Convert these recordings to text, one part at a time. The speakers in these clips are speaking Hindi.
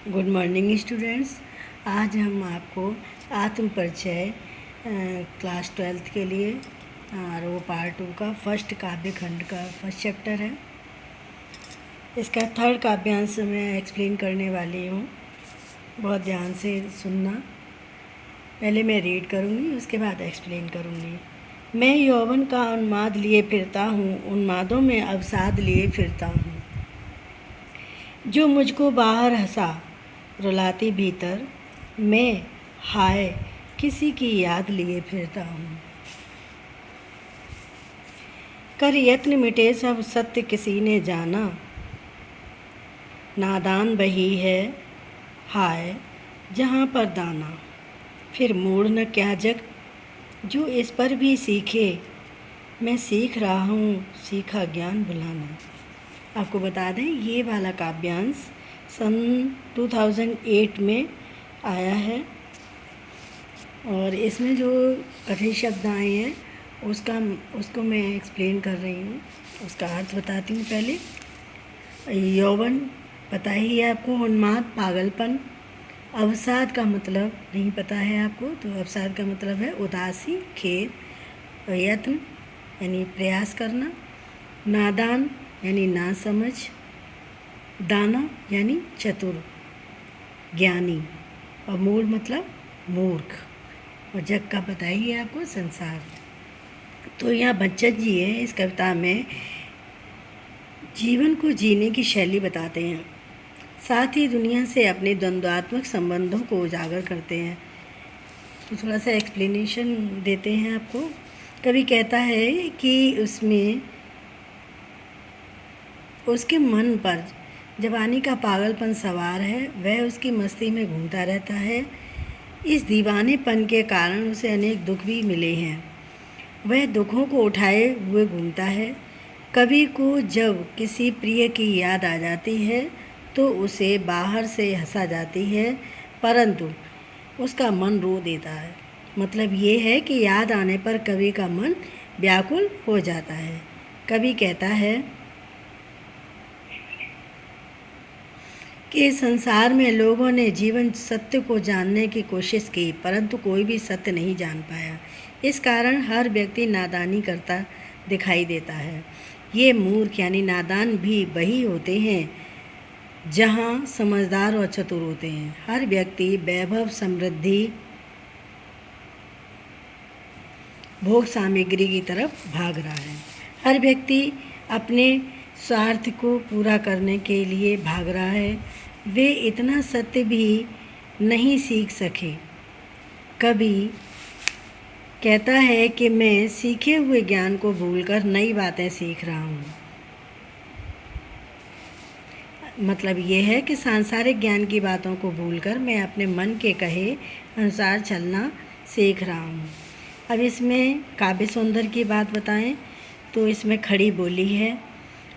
Good morning students. आज हम आपको आत्म परिचय क्लास 12th के लिए और वो पार्ट 2 का फर्स्ट काव्य खंड का फर्स्ट चैप्टर है। इसका थर्ड काव्यांश मैं एक्सप्लेन करने वाली हूँ, बहुत ध्यान से सुनना। पहले मैं रीड करूँगी, उसके बाद एक्सप्लेन करूँगी। मैं यौवन का उन्माद लिए फिरता हूँ, उन्मादों में अवसाद लिए फिरता हूँ। जो मुझको बाहर हंसा रुलाती भीतर, मैं हाय किसी की याद लिए फिरता हूँ। कर यत्न मिटे सब सत्य किसी ने जाना, नादान बही है हाय जहाँ पर दाना। फिर मूढ़ न क्या जग जो इस पर भी सीखे, मैं सीख रहा हूँ सीखा ज्ञान भुलाना। आपको बता दें ये वाला काव्यांश सन 2008 में आया है और इसमें जो कठिन शब्द आए हैं उसको मैं एक्सप्लेन कर रही हूँ। उसका अर्थ बताती हूँ। पहले यौवन पता ही है आपको, उन्माद पागलपन। अवसाद का मतलब नहीं पता है आपको, तो अवसाद का मतलब है उदासी, खेद। यत्न यानी प्रयास करना। नादान यानी ना समझ। दाना यानी चतुर ज्ञानी। और मूढ़ मतलब मूर्ख। और जग का पता ही है आपको, संसार। तो यहाँ बच्चन जी है इस कविता में जीवन को जीने की शैली बताते हैं, साथ ही दुनिया से अपने द्वंद्वात्मक संबंधों को उजागर करते हैं। तो थोड़ा सा एक्सप्लेनेशन देते हैं आपको। कवि कहता है कि उसमें उसके मन पर जवानी का पागलपन सवार है, वह उसकी मस्ती में घूमता रहता है। इस दीवानेपन के कारण उसे अनेक दुख भी मिले हैं, वह दुखों को उठाए हुए घूमता है। कवि को जब किसी प्रिय की याद आ जाती है तो उसे बाहर से हंसा जाती है, परंतु उसका मन रो देता है। मतलब ये है कि याद आने पर कवि का मन व्याकुल हो जाता है। कवि कहता है कि संसार में लोगों ने जीवन सत्य को जानने की कोशिश की, परंतु कोई भी सत्य नहीं जान पाया। इस कारण हर व्यक्ति नादानी करता दिखाई देता है। ये मूर्ख यानी नादान भी वही होते हैं जहाँ समझदार और चतुर होते हैं। हर व्यक्ति वैभव, समृद्धि, भोग सामग्री की तरफ भाग रहा है। हर व्यक्ति अपने स्वार्थ को पूरा करने के लिए भाग रहा है। वे इतना सत्य भी नहीं सीख सके। कवि कहता है कि मैं सीखे हुए ज्ञान को भूलकर नई बातें सीख रहा हूँ। मतलब ये है कि सांसारिक ज्ञान की बातों को भूलकर मैं अपने मन के कहे अनुसार चलना सीख रहा हूँ। अब इसमें काव्य सौंदर्य की बात बताएं तो इसमें खड़ी बोली है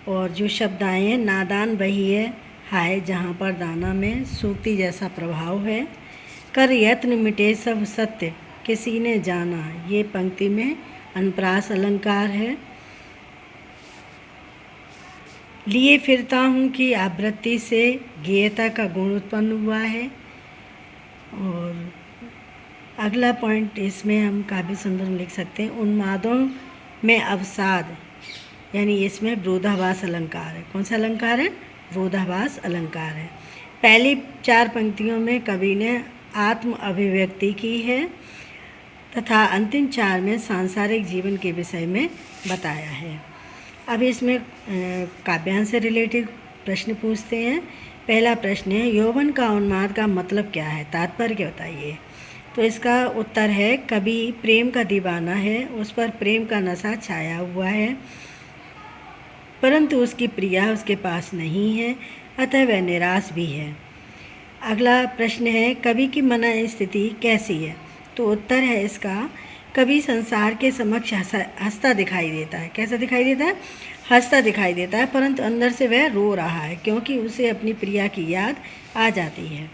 और जो शब्द आए हैं नादान वही है हाय जहाँ पर दाना में सूक्ति जैसा प्रभाव है। कर यत्न मिटे सब सत्य किसी ने जाना, ये पंक्ति में अनुप्रास अलंकार है। लिए फिरता हूँ कि आवृत्ति से गेयता का गुण उत्पन्न हुआ है। और अगला पॉइंट इसमें हम काव्य सुंदर लिख सकते हैं उन्मादों में अवसाद, यानी इसमें विरोधाभास अलंकार है। कौन सा अलंकार है? विरोधाभास अलंकार है। पहली 4 पंक्तियों में कवि ने आत्म अभिव्यक्ति की है तथा अंतिम 4 में सांसारिक जीवन के विषय में बताया है। अब इसमें काव्यांश से रिलेटेड प्रश्न पूछते हैं। पहला प्रश्न है यौवन का उन्माद का मतलब क्या है, तात्पर्य बताइए। तो इसका उत्तर है कवि प्रेम का दीवाना है, उस पर प्रेम का नशा छाया हुआ है, परंतु उसकी प्रिया उसके पास नहीं है, अतः वह निराश भी है। अगला प्रश्न है कवि की मन स्थिति कैसी है। तो उत्तर है इसका कवि संसार के समक्ष हंसता दिखाई देता है। कैसा दिखाई देता है? हंसता दिखाई देता है, परंतु अंदर से वह रो रहा है क्योंकि उसे अपनी प्रिया की याद आ जाती है।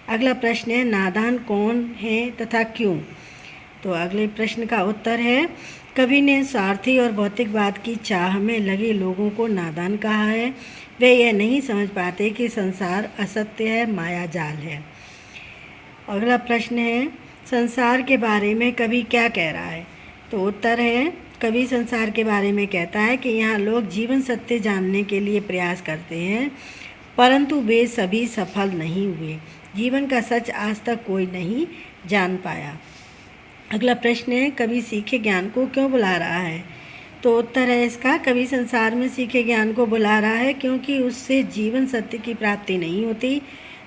अगला प्रश्न है नादान कौन है तथा क्यों। तो अगले प्रश्न का उत्तर है कवि ने स्वार्थी और भौतिकवाद की चाह में लगे लोगों को नादान कहा है वे यह नहीं समझ पाते कि संसार असत्य है, माया जाल है। अगला प्रश्न है, संसार के बारे में कवि क्या कह रहा है? तो उत्तर है, कवि संसार के बारे में कहता है कि यहाँ लोग जीवन सत्य जानने के लिए प्रयास करते हैं, परंतु वे सभी सफल नहीं हुए। जीवन का सच आज तक कोई नहीं जान पाया। अगला प्रश्न है, कवि सीखे ज्ञान को क्यों बुला रहा है? तो उत्तर है इसका, कवि संसार में सीखे ज्ञान को बुला रहा है क्योंकि उससे जीवन सत्य की प्राप्ति नहीं होती,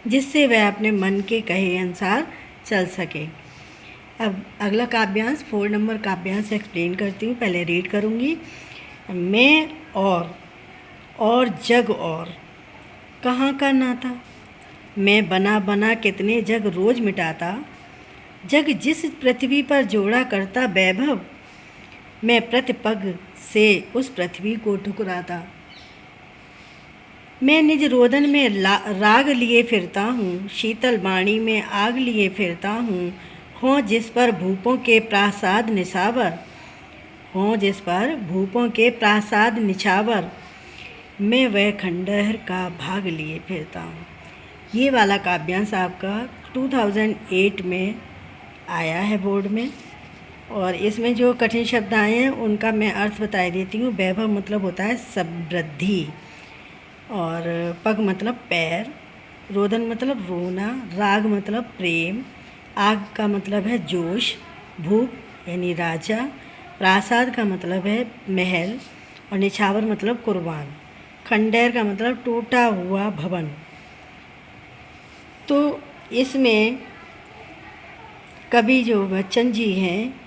जिससे वह अपने मन के कहे अनुसार चल सके। अब अगला काव्यांश 4 नंबर काव्यांश एक्सप्लेन करती हूँ, पहले रीड करूँगी। मैं और जग और कहाँ का नाता, मैं बना बना कितने जग रोज मिटाता, जग जिस पृथ्वी पर जोड़ा करता वैभव, मैं प्रतिपग से उस पृथ्वी को ठुकराता। मैं निज रोदन में राग लिए फिरता हूँ, शीतल वाणी में आग लिए फिरता हूँ, हों जिस पर भूपों के प्रासाद निछावर, हों जिस पर भूपों के प्रासाद निछावर, मैं वह खंडहर का भाग लिए फिरता हूँ। ये वाला काव्यांश आपका 2008 में आया है बोर्ड में, और इसमें जो कठिन शब्द आए हैं उनका मैं अर्थ बता देती हूँ। वैभव मतलब होता है समृद्धि, और पग मतलब पैर, रोदन मतलब रोना, राग मतलब प्रेम, आग का मतलब है जोश, भूप यानी राजा, प्रासाद का मतलब है महल, और निछावर मतलब कुर्बान, खंडेर का मतलब टूटा हुआ भवन। तो इसमें कवि जो बच्चन जी हैं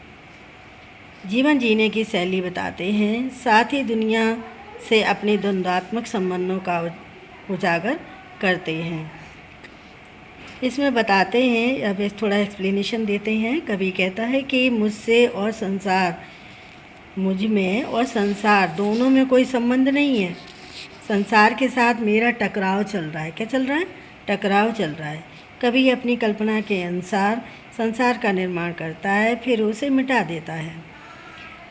जीवन जीने की शैली बताते हैं, साथ ही दुनिया से अपने द्वंद्वात्मक संबंधों का उजागर करते हैं। इसमें बताते हैं, अब इस थोड़ा एक्सप्लेनेशन देते हैं। कवि कहता है कि मुझसे और संसार, मुझ में और संसार दोनों में कोई संबंध नहीं है। संसार के साथ मेरा टकराव चल रहा है। क्या चल रहा है? टकराव चल रहा है। कवि अपनी कल्पना के अनुसार संसार का निर्माण करता है, फिर उसे मिटा देता है।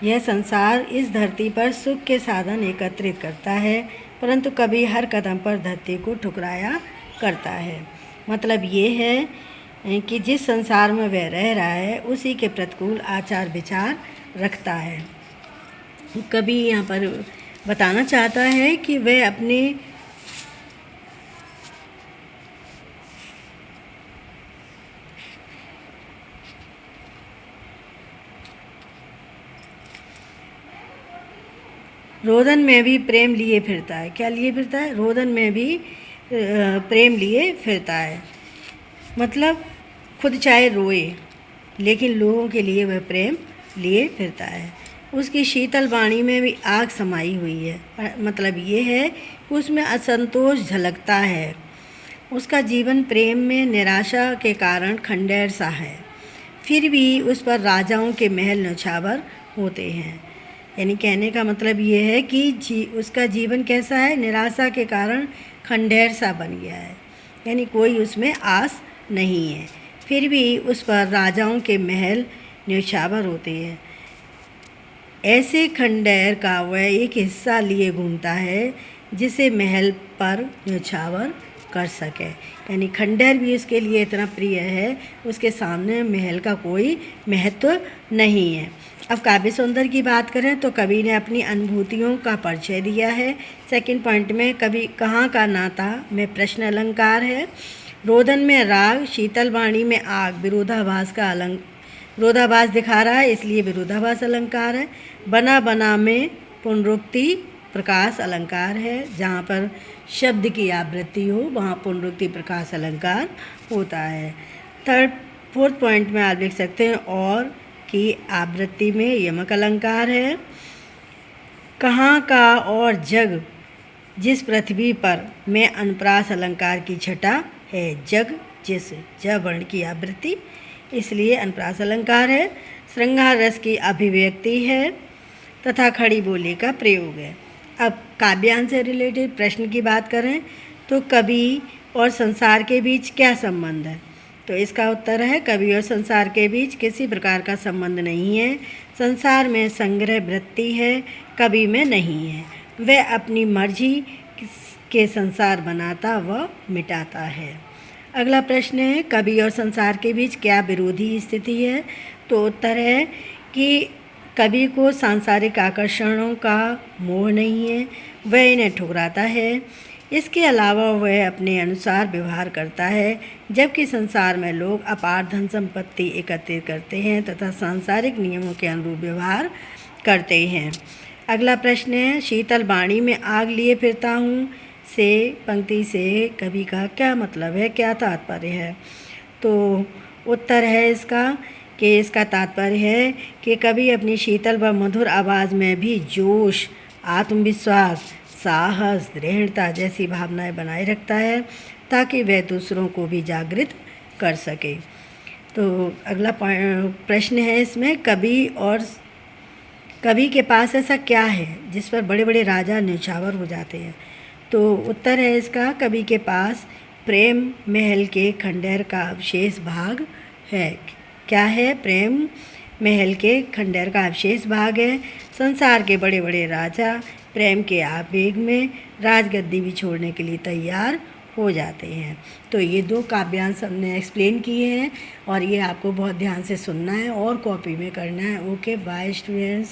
यह संसार इस धरती पर सुख के साधन एकत्रित करता है, परंतु कभी हर कदम पर धरती को ठुकराया करता है। मतलब ये है कि जिस संसार में वह रह रहा है उसी के प्रतिकूल आचार विचार रखता है। कभी यहाँ पर बताना चाहता है कि वह अपने रोदन में भी प्रेम लिए फिरता है। क्या लिए फिरता है? रोदन में भी प्रेम लिए फिरता है। मतलब खुद चाहे रोए, लेकिन लोगों के लिए वह प्रेम लिए फिरता है। उसकी शीतल वाणी में भी आग समाई हुई है। मतलब ये है कि उसमें असंतोष झलकता है। उसका जीवन प्रेम में निराशा के कारण खंडेर सा है, फिर भी उस पर राजाओं के महल न्यौछावर होते हैं। यानी कहने का मतलब ये है कि उसका जीवन कैसा है? निराशा के कारण खंडेर सा बन गया है, यानी कोई उसमें आस नहीं है, फिर भी उस पर राजाओं के महल न्यौछावर होते हैं। ऐसे खंडेर का वह एक हिस्सा लिए घूमता है जिसे महल पर न्यौछावर कर सके। यानी खंडेर भी उसके लिए इतना प्रिय है, उसके सामने महल का कोई महत्व नहीं है। अब काव्य सौंदर्य की बात करें तो कवि ने अपनी अनुभूतियों का परिचय दिया है। सेकंड पॉइंट में कवि कहाँ का नाता में प्रश्न अलंकार है। रोदन में राग, शीतल वाणी में आग विरोधाभास का विरोधाभास दिखा रहा है, इसलिए विरोधाभास अलंकार है। बना बना में पुनरुक्ति प्रकाश अलंकार है। जहाँ पर शब्द की आवृत्ति हो वहाँ पुनरुक्ति प्रकाश अलंकार होता है। फोर्थ पॉइंट में आप लिख सकते हैं और की आवृत्ति में यमक अलंकार है। कहाँ का और जग जिस पृथ्वी पर में अनुप्रास अलंकार की छटा है। जग जिस ज वर्ण की आवृत्ति, इसलिए अनुप्रास अलंकार है। श्रृंगार रस की अभिव्यक्ति है तथा खड़ी बोली का प्रयोग है। अब काव्यांश से रिलेटेड प्रश्न की बात करें तो कवि और संसार के बीच क्या संबंध है? तो इसका उत्तर है कवि और संसार के बीच किसी प्रकार का संबंध नहीं है। संसार में संग्रह वृत्ति है, कवि में नहीं है। वह अपनी मर्जी के संसार बनाता व मिटाता है। अगला प्रश्न है, कवि और संसार के बीच क्या विरोधी स्थिति है? तो उत्तर है कि कवि को सांसारिक आकर्षणों का मोह नहीं है, वह इन्हें ठुकराता है। इसके अलावा वह अपने अनुसार व्यवहार करता है, जबकि संसार में लोग अपार धन संपत्ति एकत्रित करते हैं तथा सांसारिक नियमों के अनुरूप व्यवहार करते हैं। अगला प्रश्न है, शीतल वाणी में आग लिए फिरता हूँ से पंक्ति से कवि का क्या मतलब है, क्या तात्पर्य है? तो उत्तर है इसका तात्पर्य है कि कवि अपनी शीतल व मधुर आवाज़ में भी जोश, आत्मविश्वास, साहस, दृढ़ता जैसी भावनाएं बनाए रखता है ताकि वह दूसरों को भी जागृत कर सके। तो अगला प्रश्न है इसमें, कवि के पास ऐसा क्या है जिस पर बड़े बड़े राजा न्यौछावर हो जाते हैं? तो उत्तर है इसका, कवि के पास प्रेम महल के खंडहर का अवशेष भाग है। क्या है? प्रेम महल के खंडहर का अवशेष भाग है। संसार के बड़े बड़े राजा प्रेम के आवेग में राजगद्दी भी छोड़ने के लिए तैयार हो जाते हैं। तो ये 2 काव्यांश हमने एक्सप्लेन किए हैं और ये आपको बहुत ध्यान से सुनना है और कॉपी में करना है। Okay, bye students.